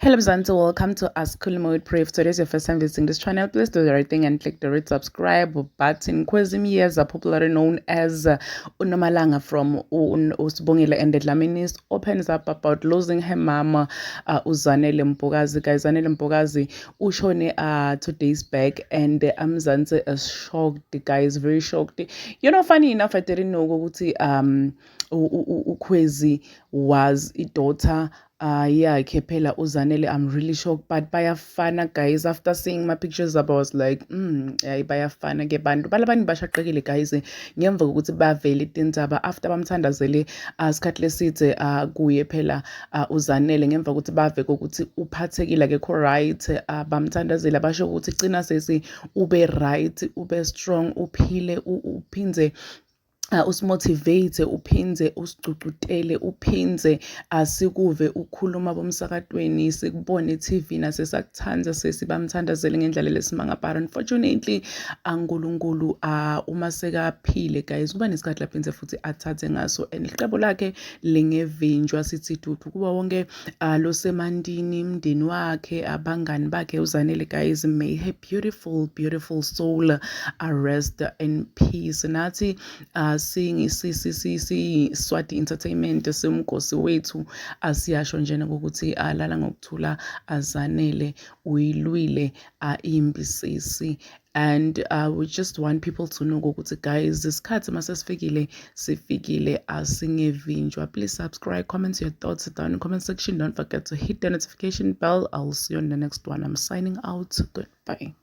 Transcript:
Hello Mzansi, welcome to Ask Khuluma with Pray. If today is your first time visiting this channel, please do the right thing and click the red subscribe button. Kwezim years are popularly known as Unomalanga from Usbongile and the Dlamini opens up about losing her mama, Uzanele Mpokazi. Guys, Zanele Mpokazi, ushone 2 days back, and Mzansi is shocked. The guy is very shocked. You know, funny enough, I didn't know ukuthi Ukwezi was a daughter. Yeah, Kepela Uzanele, I'm really shocked, but bayafana guys. After seeing my pictures up, I was like, yeah, bayafana ke bantu. Balabani bashaqekile guys. Ngemva kokuthi bavele tindzaba after bamthandazele isikhathi lesithe kuye phela Uzanele ngemva kokuthi bave ukuthi uphathekile akekho right, bamthandazela basho ukuthi cina sesi ube right, ube strong, uphile, uphindze usimotivate, uphindze usicucutele, uphindze asikuve ukhuluma bomsakatweni, sikubone TV nasesakuthanza sesibamthandazele ngendlela lesimanga. But unfortunately uNkulunkulu uma sekaphile guys kuba nesikhathi lapho futhi athathe ngaso, and iqebo lakhe lingevinjwa sithi dudu kuba wonke lo semandini, imndeni wakhe, abangani bakhe Uzanele guys. May her beautiful soul rest in peace. Nathi seeing Swati Entertainment semgosi wethu asiyasho njena ukuthi alala ngokuthula Zanele uyilwile imbisisi. And we just want people to know ukuthi guys isikhathi masesifikile sifikile asingevinjwa. Please subscribe, comment your thoughts down in the comment section. Don't forget to hit the notification bell. I'll see you on the next one. I'm signing out. Goodbye.